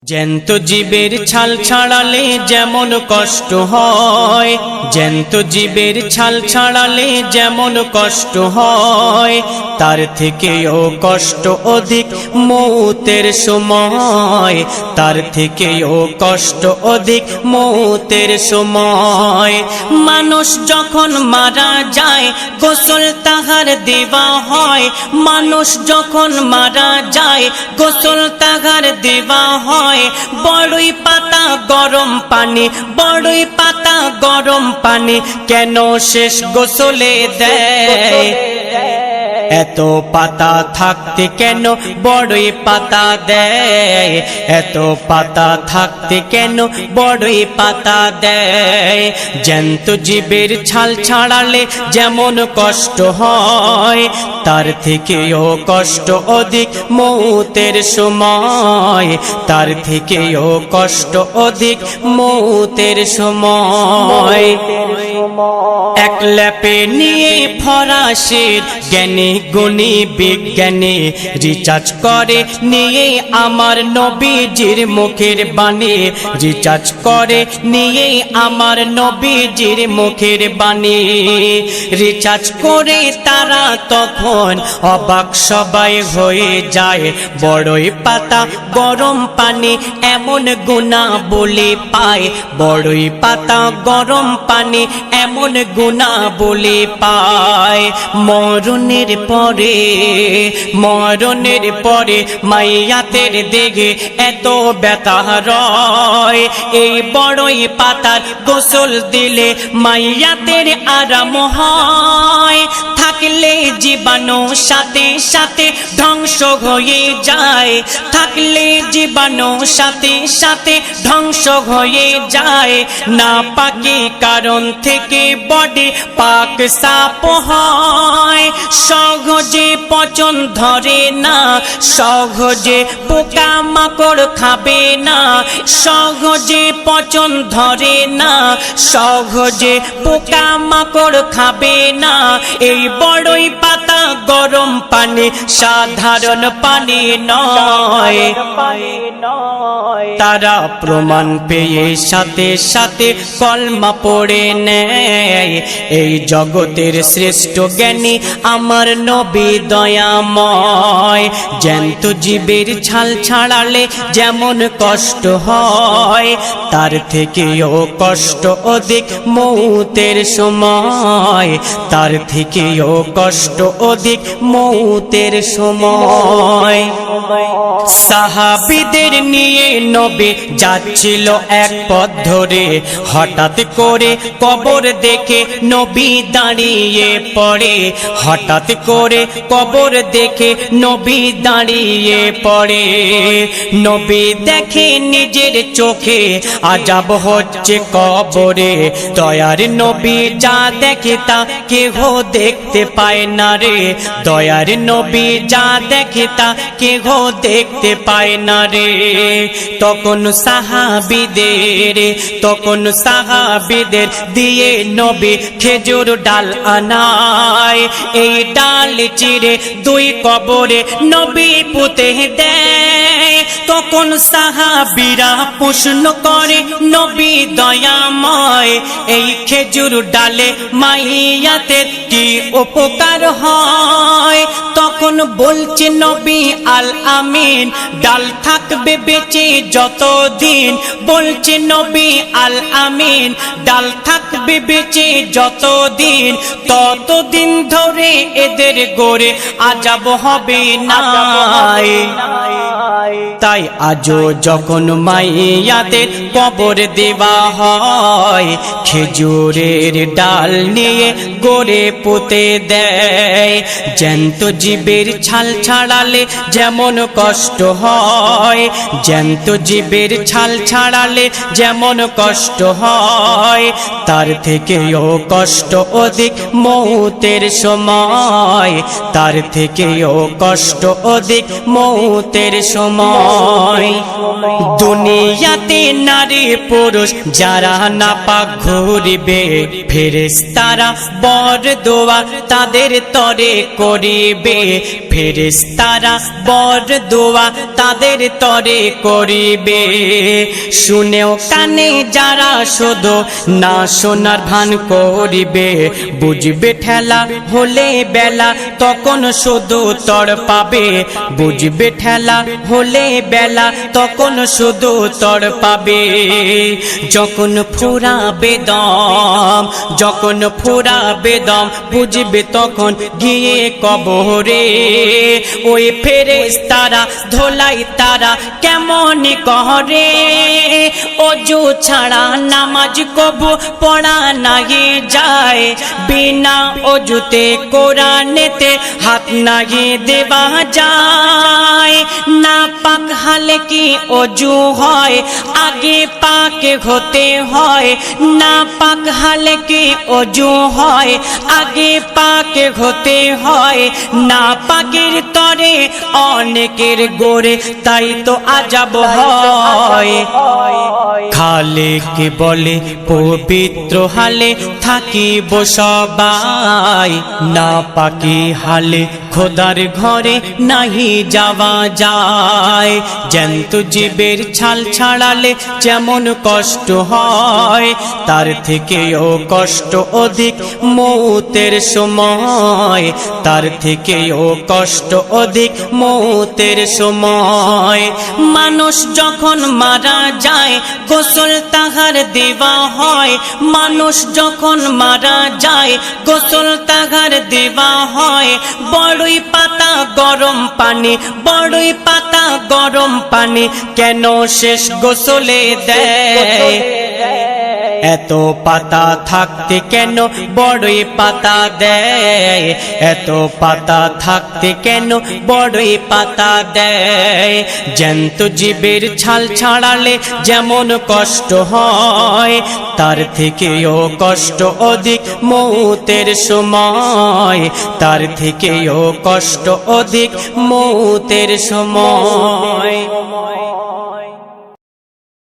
জ্যান্ত জীবের ছাল ছাড়ালে যেমন কষ্ট হয়, জ্যান্ত জীবের ছাল ছাড়ালে যেমন কষ্ট হয়, তার থেকেও কষ্ট অধিক মৌতের সময়, তার থেকেও কষ্ট অধিক মৌতের সময়। মানুষ যখন মারা যায় গোসল তাহার দেওয়া হয়, মানুষ যখন মারা যায় গোসল তাহার দেওয়া হয়। বড়ই পাতা গরম পানি, বড়ই পাতা গরম পানি কেন শেষ গোসলে দেয়? এত পাতা থাকতে কেন বড়ই পাতা দেয়? এত পাতা থাকতে কেন বড়ই পাতা দেয়? জ্যান্ত জীবের ছাল ছাড়ালে যেমন কষ্ট হয়, তার থেকেও কষ্ট অধিক মৌতের সময়, তার থেকেও কষ্ট অধিক মৌতের সময়। এক ল্যাপে নিয়ে ফরাসির জ্ঞানী গুণী বিজ্ঞানী রিচার্জ করে নিয়ে আমার নবীজির মুখের বাণী, রিচার্জ করে নিয়ে আমার নবীজির মুখের বাণী। রিচার্জ করে তারা তখন অবাক সবাই হয়ে যায়, বড়ই পাতা গরম পানি এমন গুনাহ বলে পায়, বড়ই পাতা গরম পানি এমন গুনাহ বলে পায়। মরণের পরে, মরণের পরে মাইয়াতের দেগে এত ব্যথা রয়, এই বড়ই পাতার গোসল দিলে মাইয়াতের আরাম হয়। থাকলে জীবাণু সাথে সাথে ধ্বংস হয়ে যায়, থাকলে জীবাণু সাথে সাথে ধ্বংস হয়ে যায়। না পাকি কারণ থেকে বডি পাক সাপ হয়, সহজে পচন ধরে না, সহজে পোকা মাকড় খাবে না, সহজে পচন ধরে না, সহজে পোকা মাকড় খাবে না। এই বড়ই পাতা গরম পানি সাধারণ পানি নয়। তারা প্রমাণ পেয়ে সাথে সাথে কলমা পড়ে নেয়। এই জগতের শ্রেষ্ঠ জ্ঞানী আমার নবী দয়াময়। জ্যান্ত জীবের ছাল ছাড়ালে যেমন কষ্ট হয়, তার থেকেও কষ্ট অধিক মৌতের সময়, তার থেকেও কষ্ট অধিক মৌতের সময়। সাহাবীদের নিয়ে নবী যাচ্ছিল এক পথ ধরে, হঠাৎ করে কবর দেখে নবী দাঁড়িয়ে পড়ে, হঠাৎ করে কবর দেখে নবী দাঁড়িয়ে পড়ে। নবী দেখে নিজের চোখে আযাব হচ্ছে কবরে, দয়ার নবী যা দেখে তা কেহ দেখতে পায় না রে, দয়ার নবী যা দেখে তা কেহ দেখতে পায় না রে। তখন সাহাবীদের, তখন সাহাবীদের দিয়ে নবী খেজুর ডাল আনায়, এই ডাল চিরে দুই কবরে নবী পুঁতে দেয়। তখন সাহাবীরা প্রশ্ন করে নবী দয়াময়, এই খেজুর ডালে মাইয়াতের কি উপকার হয়? তখন বলছে নবী আল আমিন, ডাল থাকবে বেঁচে যতদিন, বলছে নবী আল আমিন, ডাল থাকবে বেঁচে যতদিন, ততদিন ধরে এদের গড়ে আযাব হবে না। তাই আজও যখন মাইয়াদের কবর দেওয়া হয়, খেজুরের ডাল নিয়ে গড়ে পুঁতে দেয়। জ্যান্ত জীবের ছাল ছাড়ালে যেমন কষ্ট হয়, জ্যান্ত জীবের ছাল ছাড়ালে যেমন কষ্ট হয়, তার থেকেও কষ্ট অধিক মৌতের সময়, তার থেকেও কষ্ট অধিক মৌতের সময়। সময়। দুনিয়াতে নারী পুরুষ যারা নাপাক ঘুরিবে, ফেরেশতারা বরদোয়া তাদের তরে করিবে, ফেরেশতারা বরদোয়া তাদের তরে করিবে। শুনেও কানে যারা শুধু না শোনার ভান করিবে, বুঝবে ঠেলা হলে বেলা তখন শুধু তড় পাবে, বুঝবে ঠেলা হলে বেলা তখন শুধু তড় পাবে। যখন ফুরাবে দম, যখন ফুরাবে দম, বুঝবে তখন গিয়ে কবরে। ওই ফেরেশতারা ধোলাই তারা কেমন করে, ওযু ছাড়া নামাজ কবু পড়া নাই যায়, বিনা অজুতে কোরআনেতে হাত নাই দেওয়া যায়। না পাক হালে কি অজু হয়, আগে পাক হতে হয়, না পাক হালে কি অজু হয়, আগে পাক হতে হয়। না পাকের তরে অনেকের গোরে, তাই তো আজাব হয়। খালেক বলে পবিত্র হালে থাকিব সবাই, না পাকি হালে খোদার ঘরে নাহি যাওয়া যায়। জ্যান্ত জীবের ছাল ছাড়ালে যেমন কষ্ট হয়, তার থেকেও কষ্ট অধিক মৌতের সময়, তার থেকেও কষ্ট অধিক মৌতের সময়। মানুষ যখন মারা যায় গোসল তাহার দেওয়া হয়, মানুষ যখন মারা যায় গোসল তাহার দেওয়া হয়। বড়ই পাতা গরম পানি, বড়ই পাতা গরম পানি, কেন শেষ গোসলে দেয়? এত পাতা থাকতে কেন বড়ই পাতা দেয়, এত পাতা থাকতে কেন বড়ই পাতা দেয়। জ্যান্ত জীবের ছাল ছাড়ালে যেমন কষ্ট হয়, তার থেকেও কষ্ট অধিক মৌতের সময়, তার থেকেও কষ্ট অধিক মৌতের সময়।